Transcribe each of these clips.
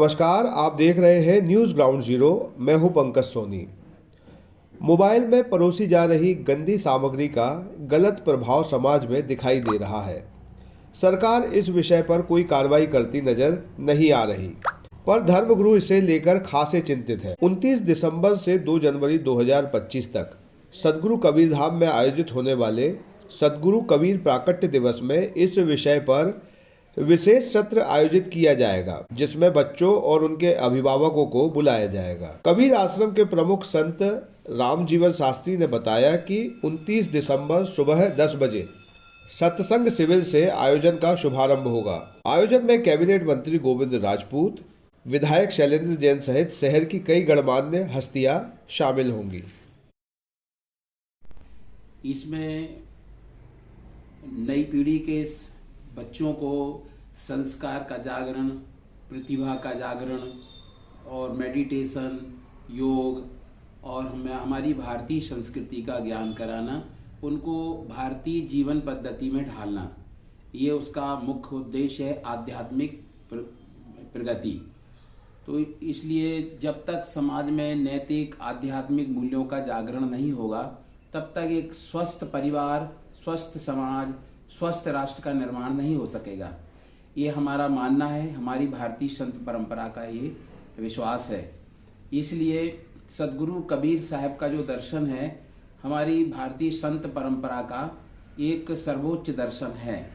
नमस्कार, आप देख रहे हैं न्यूज़ ग्राउंड जीरो। मैं हूं पंकज सोनी। मोबाइल में परोसी जा रही गंदी सामग्री का गलत प्रभाव समाज में दिखाई दे रहा है। सरकार इस विषय पर कोई कार्रवाई करती नजर नहीं आ रही, पर धर्मगुरु इसे लेकर खासे चिंतित है। 29 दिसंबर से 2 जनवरी 2025 तक सदगुरु कबीर धाम में आयोजित होने वाले सदगुरु कबीर प्राकट्य दिवस में इस विषय पर विशेष सत्र आयोजित किया जाएगा, जिसमें बच्चों और उनके अभिभावकों को बुलाया जाएगा। कबीर आश्रम के प्रमुख संत रामजीवन शास्त्री ने बताया कि 29 दिसंबर सुबह 10 बजे सत्संग शिविर से आयोजन का शुभारंभ होगा। आयोजन में कैबिनेट मंत्री गोविंद राजपूत, विधायक शैलेंद्र जैन सहित शहर की कई गणमान्य हस्तियां शामिल होंगी। इसमें नई पीढ़ी के बच्चों को संस्कार का जागरण, प्रतिभा का जागरण और मेडिटेशन, योग और हमारी भारतीय संस्कृति का ज्ञान कराना, उनको भारतीय जीवन पद्धति में ढालना, ये उसका मुख्य उद्देश्य है। आध्यात्मिक प्रगति। तो इसलिए जब तक समाज में नैतिक आध्यात्मिक मूल्यों का जागरण नहीं होगा, तब तक एक स्वस्थ परिवार, स्वस्थ समाज, स्वस्थ राष्ट्र का निर्माण नहीं हो सकेगा। ये हमारा मानना है, हमारी भारतीय संत परंपरा का ये विश्वास है। इसलिए सदगुरु कबीर साहब का जो दर्शन है, हमारी भारतीय संत परंपरा का एक सर्वोच्च दर्शन है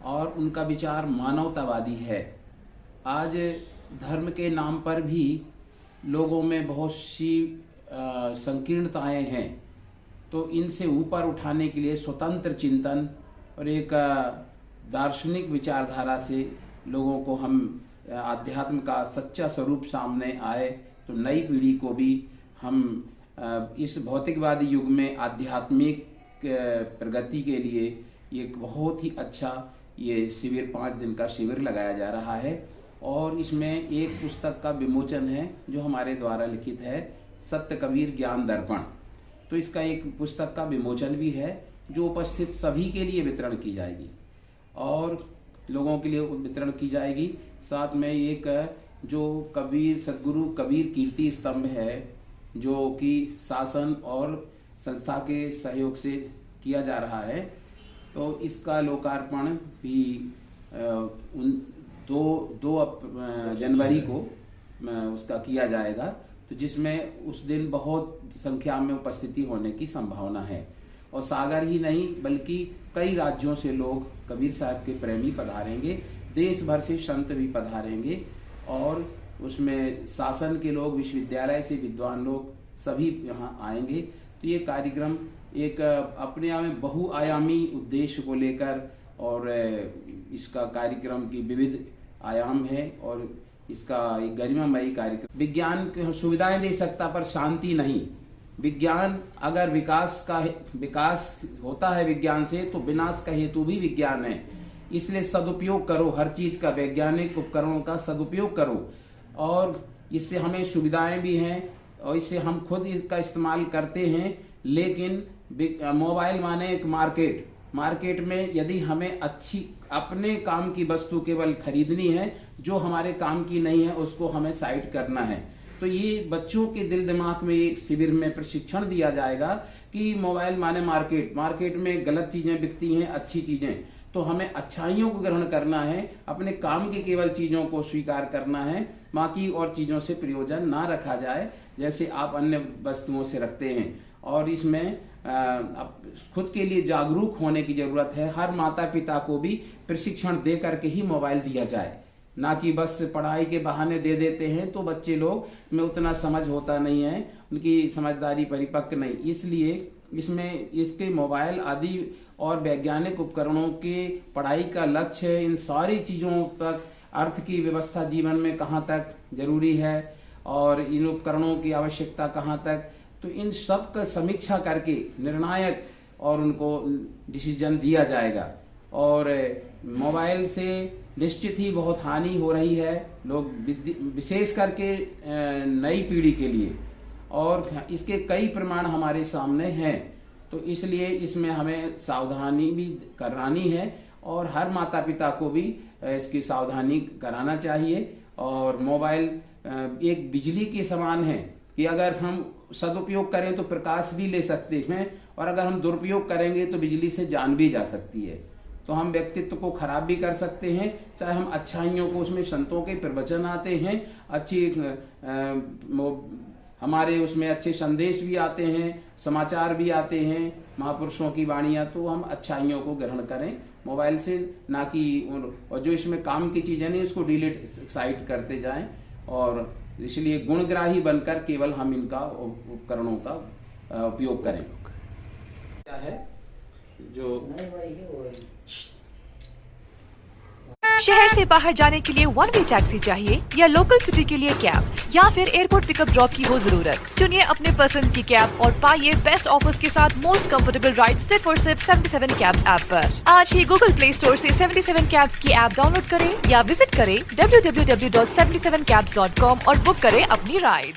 और उनका विचार मानवतावादी है। आज धर्म के नाम पर भी लोगों में बहुत सी संकीर्णताएं हैं, तो इनसे ऊपर उठाने के लिए स्वतंत्र चिंतन और एक दार्शनिक विचारधारा से लोगों को हम आध्यात्म का सच्चा स्वरूप सामने आए, तो नई पीढ़ी को भी हम इस भौतिकवादी युग में आध्यात्मिक प्रगति के लिए एक बहुत ही अच्छा ये शिविर, 5 दिन का शिविर लगाया जा रहा है। और इसमें एक पुस्तक का विमोचन है जो हमारे द्वारा लिखित है, सत्य कबीर ज्ञान दर्पण। तो इसका एक पुस्तक का विमोचन भी है जो उपस्थित सभी के लिए वितरण की जाएगी और लोगों के लिए वितरण की जाएगी। साथ में एक जो कबीर सदगुरु कबीर कीर्ति स्तंभ है, जो कि शासन और संस्था के सहयोग से किया जा रहा है, तो इसका लोकार्पण भी 2 जनवरी को उसका किया जाएगा, तो जिसमें उस दिन बहुत संख्या में उपस्थिति होने की संभावना है। और सागर ही नहीं बल्कि कई राज्यों से लोग कबीर साहब के प्रेमी पधारेंगे, देश भर से संत भी पधारेंगे और उसमें शासन के लोग, विश्वविद्यालय से विद्वान लोग सभी यहाँ आएंगे। तो ये कार्यक्रम एक अपने आप में बहुआयामी उद्देश्य को लेकर और इसका कार्यक्रम की विविध आयाम है और इसका एक गरिमामयी कार्यक्रम। विज्ञान सुविधाएं दे सकता पर शांति नहीं। विज्ञान अगर विकास होता है विज्ञान से, तो विनाश का हेतु भी विज्ञान है। इसलिए सदुपयोग करो, हर चीज का, वैज्ञानिक उपकरणों का सदुपयोग करो और इससे हमें सुविधाएं भी हैं और इससे हम खुद इसका इस्तेमाल करते हैं। लेकिन मोबाइल माने एक मार्केट में यदि हमें अच्छी अपने काम की वस्तु केवल खरीदनी है, जो हमारे काम की नहीं है उसको हमें साइड करना है। तो ये बच्चों के दिल दिमाग में एक शिविर में प्रशिक्षण दिया जाएगा कि मोबाइल माने मार्केट में गलत चीजें बिकती हैं, अच्छी चीजें, तो हमें अच्छाइयों को ग्रहण करना है, अपने काम की केवल चीजों को स्वीकार करना है, बाकी और चीजों से प्रयोजन ना रखा जाए जैसे आप अन्य वस्तुओं से रखते हैं। और इसमें खुद के लिए जागरूक होने की जरूरत है। हर माता पिता को भी प्रशिक्षण दे करके ही मोबाइल दिया जाए, ना कि बस पढ़ाई के बहाने दे देते हैं तो बच्चे लोग में उतना समझ होता नहीं है, उनकी समझदारी परिपक्व नहीं। इसलिए इसमें इसके मोबाइल आदि और वैज्ञानिक उपकरणों के पढ़ाई का लक्ष्य है, इन सारी चीजों तक अर्थ की व्यवस्था जीवन में कहाँ तक जरूरी है और इन उपकरणों की आवश्यकता कहाँ तक, तो इन सब का समीक्षा करके निर्णायक और उनको डिसीजन दिया जाएगा। और मोबाइल से निश्चित ही बहुत हानि हो रही है लोग, विशेष करके नई पीढ़ी के लिए, और इसके कई प्रमाण हमारे सामने हैं। तो इसलिए इसमें हमें सावधानी भी करानी है और हर माता पिता को भी इसकी सावधानी कराना चाहिए और मोबाइल एक बिजली के समान है कि अगर हम सदुपयोग करें तो प्रकाश भी ले सकते हैं, और अगर हम दुरुपयोग करेंगे तो बिजली से जान भी जा सकती है। तो हम व्यक्तित्व को खराब भी कर सकते हैं, चाहे हम अच्छाइयों को, उसमें संतों के प्रवचन आते हैं, अच्छी हमारे उसमें अच्छे संदेश भी आते हैं, समाचार भी आते हैं, महापुरुषों की वाणियां, तो हम अच्छाइयों को ग्रहण करें मोबाइल से, ना कि और जो इसमें काम की चीजें नहीं उसको डिलीट साइट करते जाएं, और इसलिए गुणग्राही बनकर केवल हम इनका उपकरणों का उपयोग करें। क्या है जो शहर से बाहर जाने के लिए वन वे टैक्सी चाहिए, या लोकल सिटी के लिए कैब, या फिर एयरपोर्ट पिकअप ड्रॉप की हो जरूरत? चुनिए अपने पसंद की कैब और पाइए बेस्ट ऑफर्स के साथ मोस्ट कंफर्टेबल राइड सिर्फ और सिर्फ 77 कैब्स ऐप पर। आज ही गूगल प्ले स्टोर से 77 कैब्स की ऐप डाउनलोड करें या विजिट करें www.77cabs.com और बुक करें अपनी राइड।